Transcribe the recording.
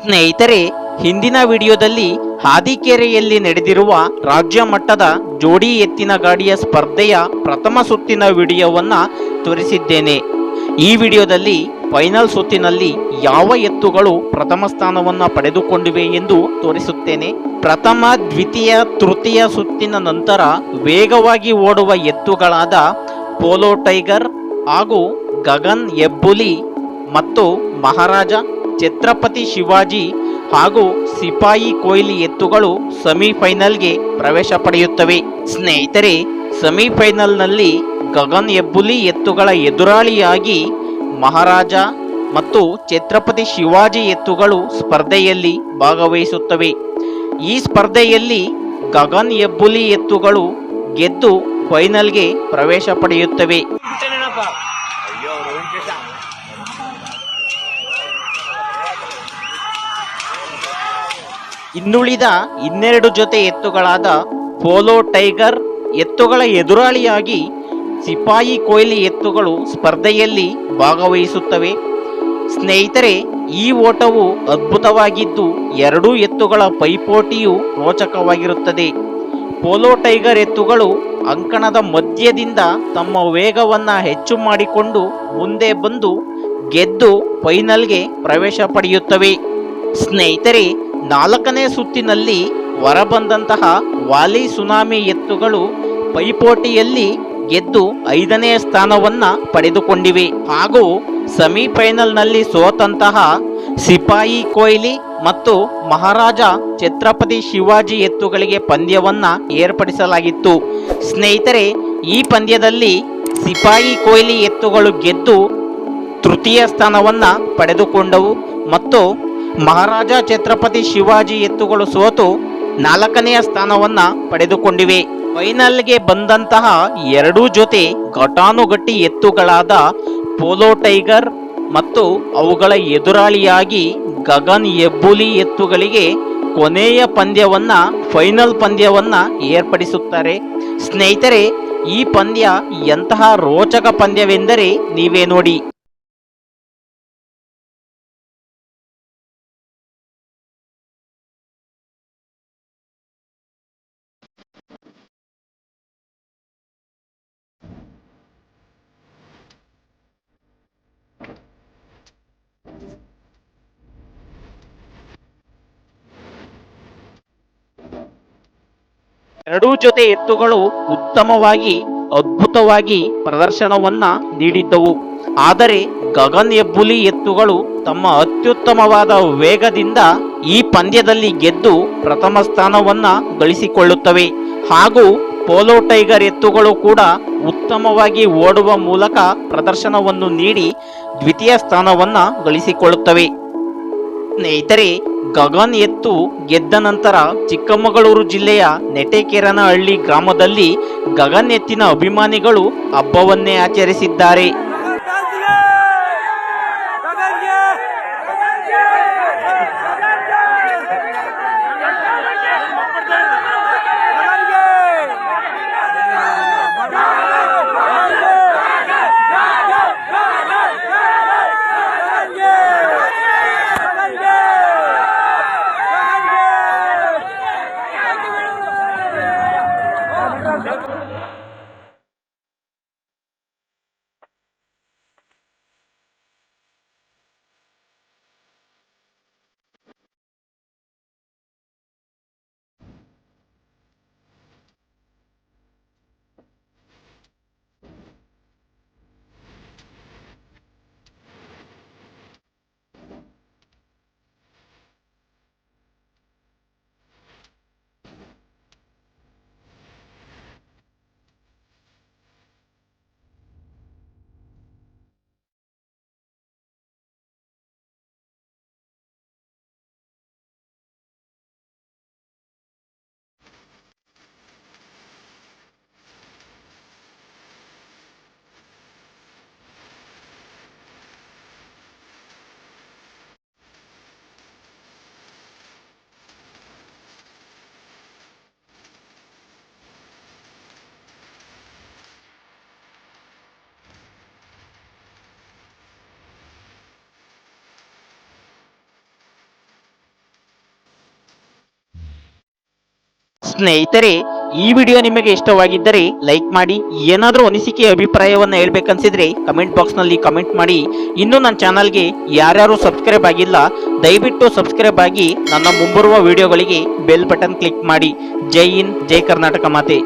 ಸ್ನೇಹಿತರೆ, ಹಿಂದಿನ ವಿಡಿಯೋದಲ್ಲಿ ಹಾದಿಕೆರೆಯಲ್ಲಿ ನಡೆದಿರುವ ರಾಜ್ಯ ಮಟ್ಟದ ಜೋಡಿ ಎತ್ತಿನ ಗಾಡಿಯ ಸ್ಪರ್ಧೆಯ ಪ್ರಥಮ ಸುತ್ತಿನ ವಿಡಿಯೋವನ್ನ ತೋರಿಸಿದ್ದೇನೆ. ಈ ವಿಡಿಯೋದಲ್ಲಿ ಫೈನಲ್ ಸುತ್ತಿನಲ್ಲಿ ಯಾವ ಎತ್ತುಗಳು ಪ್ರಥಮ ಸ್ಥಾನವನ್ನ ಪಡೆದುಕೊಂಡಿವೆ ಎಂದು ತೋರಿಸುತ್ತೇನೆ. ಪ್ರಥಮ, ದ್ವಿತೀಯ, ತೃತೀಯ ಸುತ್ತಿನ ನಂತರ ವೇಗವಾಗಿ ಓಡುವ ಎತ್ತುಗಳಾದ ಪೋಲೋ ಟೈಗರ್ ಹಾಗೂ ಗಗನ್ ಹೆಬ್ಬುಲಿ ಮತ್ತು ಮಹಾರಾಜ, ಛತ್ರಪತಿ ಶಿವಾಜಿ ಹಾಗೂ ಸಿಪಾಯಿ ಕೊಹ್ಲಿ ಎತ್ತುಗಳು ಸೆಮಿಫೈನಲ್ಗೆ ಪ್ರವೇಶ ಪಡೆಯುತ್ತವೆ. ಸ್ನೇಹಿತರೆ, ಸೆಮಿಫೈನಲ್ನಲ್ಲಿ ಗಗನ್ ಹೆಬ್ಬುಲಿ ಎತ್ತುಗಳ ಎದುರಾಳಿಯಾಗಿ ಮಹಾರಾಜ ಮತ್ತು ಛತ್ರಪತಿ ಶಿವಾಜಿ ಎತ್ತುಗಳು ಸ್ಪರ್ಧೆಯಲ್ಲಿ ಭಾಗವಹಿಸುತ್ತವೆ. ಈ ಸ್ಪರ್ಧೆಯಲ್ಲಿ ಗಗನ್ ಹೆಬ್ಬುಲಿ ಎತ್ತುಗಳು ಗೆದ್ದು ಫೈನಲ್ಗೆ ಪ್ರವೇಶ ಪಡೆಯುತ್ತವೆ. ಇನ್ನುಳಿದ 12 ಜೊತೆ ಎತ್ತುಗಳಾದ ಪೋಲೋ ಟೈಗರ್ ಎತ್ತುಗಳ ಎದುರಾಳಿಯಾಗಿ ಸಿಪಾಯಿ ಕೊಹ್ಲಿ ಎತ್ತುಗಳು ಸ್ಪರ್ಧೆಯಲ್ಲಿ ಭಾಗವಹಿಸುತ್ತವೆ. ಸ್ನೇಹಿತರೆ, ಈ ಓಟವು ಅದ್ಭುತವಾಗಿದ್ದು ಎರಡೂ ಎತ್ತುಗಳ ಪೈಪೋಟಿಯು ರೋಚಕವಾಗಿರುತ್ತದೆ. ಪೋಲೋ ಟೈಗರ್ ಎತ್ತುಗಳು ಅಂಕಣದ ಮಧ್ಯದಿಂದ ತಮ್ಮ ವೇಗವನ್ನು ಹೆಚ್ಚು ಮಾಡಿಕೊಂಡು ಮುಂದೆ ಬಂದು ಗೆದ್ದು ಫೈನಲ್ಗೆ ಪ್ರವೇಶ ಪಡೆಯುತ್ತವೆ. ಸ್ನೇಹಿತರೆ, 4ನೇ ಸುತ್ತಿನಲ್ಲಿ ಹೊರಬಂದಂತಹ ವಾಲಿ ಸುನಾಮಿ ಎತ್ತುಗಳು ಪೈಪೋಟಿಯಲ್ಲಿ ಗೆದ್ದು 5ನೇ ಸ್ಥಾನವನ್ನ ಪಡೆದುಕೊಂಡಿವೆ. ಹಾಗೂ ಸೆಮಿಫೈನಲ್ನಲ್ಲಿ ಸೋತಂತಹ ಸಿಪಾಯಿ ಕೊಹ್ಲಿ ಮತ್ತು ಮಹಾರಾಜ ಛತ್ರಪತಿ ಶಿವಾಜಿ ಎತ್ತುಗಳಿಗೆ ಪಂದ್ಯವನ್ನ ಏರ್ಪಡಿಸಲಾಗಿತ್ತು. ಸ್ನೇಹಿತರೆ, ಈ ಪಂದ್ಯದಲ್ಲಿ ಸಿಪಾಯಿ ಕೊಹ್ಲಿ ಎತ್ತುಗಳು ಗೆದ್ದು ತೃತೀಯ ಸ್ಥಾನವನ್ನ ಪಡೆದುಕೊಂಡವು ಮತ್ತು ಮಹಾರಾಜ ಛತ್ರಪತಿ ಶಿವಾಜಿ ಎತ್ತುಗಳು ಸೋತು 4ನೆಯ ಸ್ಥಾನವನ್ನ ಪಡೆದುಕೊಂಡಿವೆ. ಫೈನಲ್ಗೆ ಬಂದಂತಹ ಎರಡೂ ಜೊತೆ ಘಟಾನುಘಟಿ ಎತ್ತುಗಳಾದ ಪೋಲೋ ಟೈಗರ್ ಮತ್ತು ಅವುಗಳ ಎದುರಾಳಿಯಾಗಿ ಗಗನ್ ಹೆಬ್ಬುಲಿ ಎತ್ತುಗಳಿಗೆ ಕೊನೆಯ ಪಂದ್ಯವನ್ನ, ಫೈನಲ್ ಪಂದ್ಯವನ್ನ ಏರ್ಪಡಿಸುತ್ತಾರೆ. ಸ್ನೇಹಿತರೆ, ಈ ಪಂದ್ಯ ಎಂತಹ ರೋಚಕ ಪಂದ್ಯವೆಂದರೆ ನೀವೇ ನೋಡಿ. ಎರಡೂ ಜೊತೆ ಎತ್ತುಗಳು ಉತ್ತಮವಾಗಿ, ಅದ್ಭುತವಾಗಿ ಪ್ರದರ್ಶನವನ್ನ ನೀಡಿದ್ದವು. ಆದರೆ ಗಗನ್ ಹೆಬ್ಬುಲಿ ಎತ್ತುಗಳು ತಮ್ಮ ಅತ್ಯುತ್ತಮವಾದ ವೇಗದಿಂದ ಈ ಪಂದ್ಯದಲ್ಲಿ ಗೆದ್ದು ಪ್ರಥಮ ಸ್ಥಾನವನ್ನ ಗಳಿಸಿಕೊಳ್ಳುತ್ತವೆ. ಹಾಗೂ ಪೋಲೋ ಟೈಗರ್ ಎತ್ತುಗಳು ಕೂಡ ಉತ್ತಮವಾಗಿ ಓಡುವ ಮೂಲಕ ಪ್ರದರ್ಶನವನ್ನು ನೀಡಿ ದ್ವಿತೀಯ ಸ್ಥಾನವನ್ನ ಗಳಿಸಿಕೊಳ್ಳುತ್ತವೆ. ಸ್ನೇಹಿತರೆ, ಗಗನ್ ಎತ್ತು ಗೆದ್ದ ನಂತರ ಚಿಕ್ಕಮಗಳೂರು ಜಿಲ್ಲೆಯ ನೆಟೆಕೆರನಹಳ್ಳಿ ಗ್ರಾಮದಲ್ಲಿ ಗಗನ್ ಎತ್ತಿನ ಅಭಿಮಾನಿಗಳು ಹಬ್ಬವನ್ನೇ ಆಚರಿಸಿದ್ದಾರೆ. ಸ್ನೇಹಿತರೆ, ಈ ವಿಡಿಯೋ ನಿಮಗೆ ಇಷ್ಟವಾಗಿದ್ದರೆ ಲೈಕ್ ಮಾಡಿ. ಏನಾದರೂ ಅನಿಸಿಕೆ ಅಭಿಪ್ರಾಯವನ್ನ ಹೇಳ್ಬೇಕನ್ಸಿದ್ರೆ ಕಮೆಂಟ್ ಬಾಕ್ಸ್ ನಲ್ಲಿ ಕಮೆಂಟ್ ಮಾಡಿ. ಇನ್ನು ನನ್ನ ಚಾನಲ್ಗೆ ಯಾರ್ಯಾರು ಸಬ್ಸ್ಕ್ರೈಬ್ ಆಗಿಲ್ಲ ದಯವಿಟ್ಟು ಸಬ್ಸ್ಕ್ರೈಬ್ ಆಗಿ ನನ್ನ ಮುಂಬರುವ ವಿಡಿಯೋಗಳಿಗೆ ಬೆಲ್ ಬಟನ್ ಕ್ಲಿಕ್ ಮಾಡಿ. ಜೈ ಹಿಂದ್, ಜೈ ಕರ್ನಾಟಕ ಮಾತೆ.